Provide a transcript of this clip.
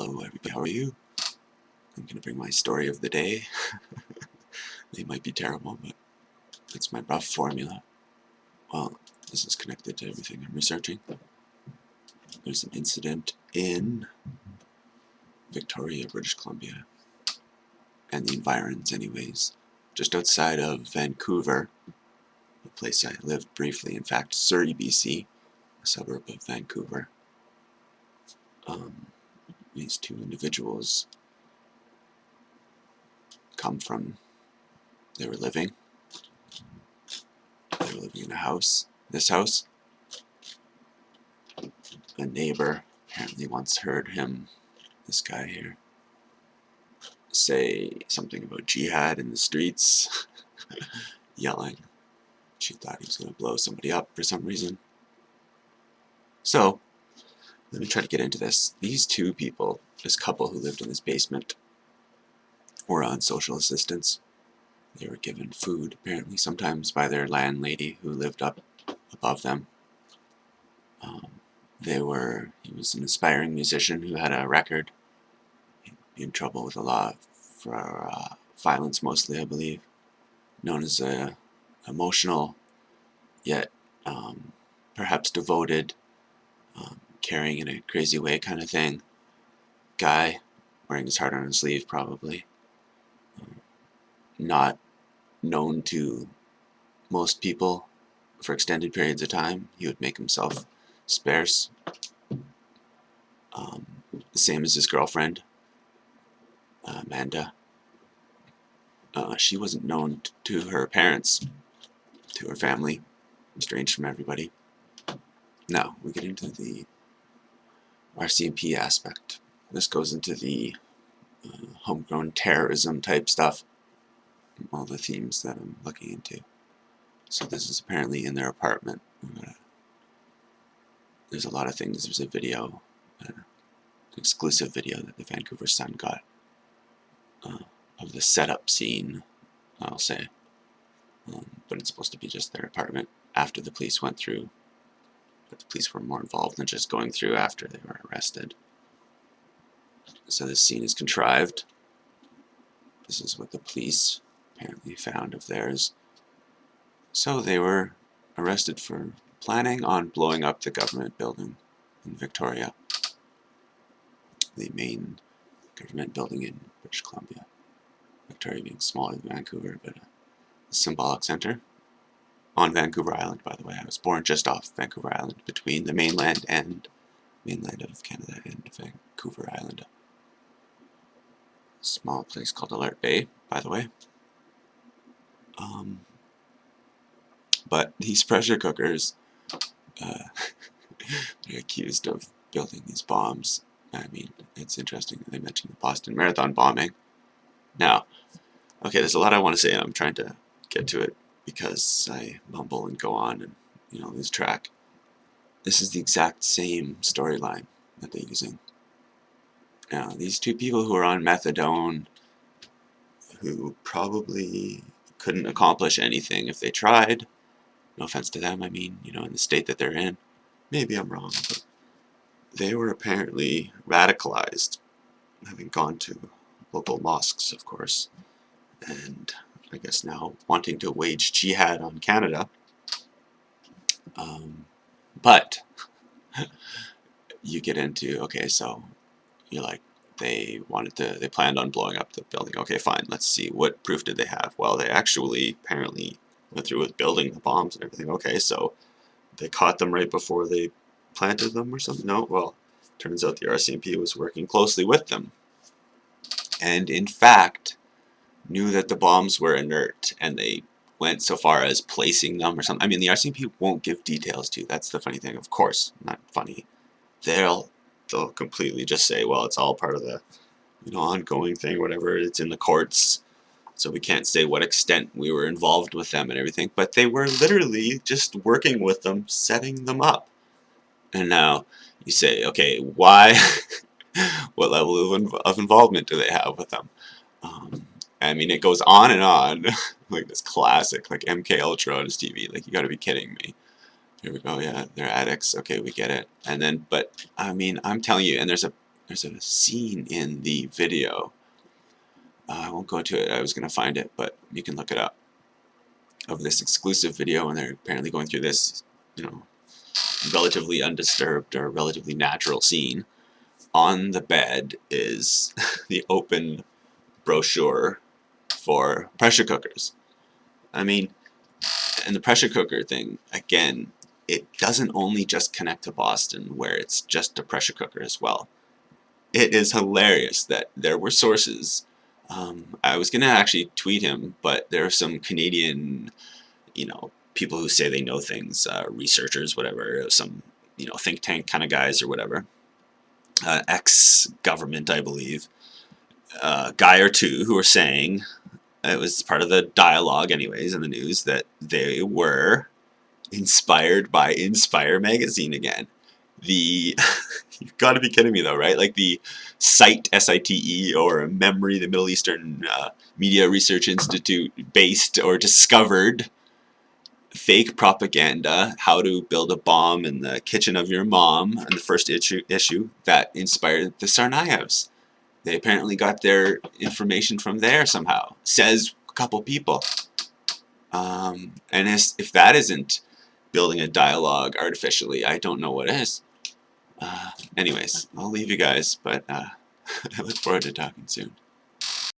Hello everybody, how are you? I'm going to bring my story of the day. They might be terrible, but it's my rough formula. Well, this is connected to everything I'm researching. There's an incident in Victoria, British Columbia, and the environs anyways, just outside of Vancouver, a place I lived briefly, in fact, Surrey, BC, a suburb of Vancouver. These two individuals they were living in a house, this house. A neighbor apparently once heard this guy here, say something about jihad in the streets, yelling. She thought he was going to blow somebody up for some reason. So, let me try to get into this. These two people, this couple who lived in this basement, were on social assistance. They were given food, apparently, sometimes by their landlady who lived up above them. He was an aspiring musician who had a record. He'd be in trouble with the law for violence mostly, I believe. Known as a emotional, yet perhaps devoted, caring in a crazy way kind of thing. Guy, wearing his heart on his sleeve probably. Not known to most people for extended periods of time. He would make himself sparse. Same as his girlfriend, Amanda. She wasn't known to her parents, to her family, estranged from everybody. Now, we get into the RCMP aspect. This goes into the homegrown terrorism type stuff, all the themes that I'm looking into. So this is apparently in their apartment. There's a lot of things. There's a video, an exclusive video that the Vancouver Sun got of the setup scene, I'll say. But it's supposed to be just their apartment after the police went through. But the police were more involved than just going through after they were arrested. So this scene is contrived. This is what the police apparently found of theirs. So they were arrested for planning on blowing up the government building in Victoria, the main government building in British Columbia. Victoria being smaller than Vancouver, but a symbolic center on Vancouver Island, by the way. I was born just off Vancouver Island, between the mainland of Canada and Vancouver Island. Small place called Alert Bay, by the way. But these pressure cookers, they're accused of building these bombs. I mean, it's interesting that they mentioned the Boston Marathon bombing. Now, okay, there's a lot I want to say, and I'm trying to get to it because I mumble and go on and, lose track. This is the exact same storyline that they're using. Now, these two people who are on methadone, who probably couldn't accomplish anything if they tried, no offense to them, I mean, in the state that they're in. Maybe I'm wrong, but they were apparently radicalized, having gone to local mosques, of course, and I guess now wanting to wage jihad on Canada. But you get into, okay, so you're like, they planned on blowing up the building. Okay, fine, let's see, what proof did they have? Well, they actually apparently went through with building the bombs and everything. Okay, so they caught them right before they planted them or something? No, well, turns out the RCMP was working closely with them. And in fact, knew that the bombs were inert, and they went so far as placing them or something. I mean, the RCMP won't give details to you. That's the funny thing. Of course, not funny. They'll completely just say, well, it's all part of the ongoing thing, whatever. It's in the courts, so we can't say what extent we were involved with them and everything. But they were literally just working with them, setting them up. And now you say, okay, why? What level of involvement do they have with them? I mean, it goes on and on, like this classic, like MK Ultra on his TV. Like, you gotta be kidding me. Here we go. Yeah, they're addicts. Okay, we get it. And then, but I mean, I'm telling you, and there's a there's a scene in the video. I won't go into it. I was going to find it, but you can look it up. Of this exclusive video, and they're apparently going through this, you know, relatively undisturbed or relatively natural scene. On the bed is the open brochure for pressure cookers. I mean, and the pressure cooker thing, again, it doesn't only just connect to Boston, where it's just a pressure cooker as well. It is hilarious that there were sources. I was going to actually tweet him, but there are some Canadian, you know, people who say they know things, researchers, whatever, some, you know, think tank kind of guys or whatever, ex-government, I believe, guy or two who were saying, it was part of the dialogue anyways in the news, that they were inspired by Inspire magazine again. The you've got to be kidding me though, right? Like the SITE, S-I-T-E, or Memory, the Middle Eastern Media Research Institute based or discovered fake propaganda, how to build a bomb in the kitchen of your mom, in the first issue that inspired the Tsarnaevs. They apparently got their information from there somehow, says a couple people. And if that isn't building a dialogue artificially, I don't know what is. Anyways, I'll leave you guys, but I look forward to talking soon.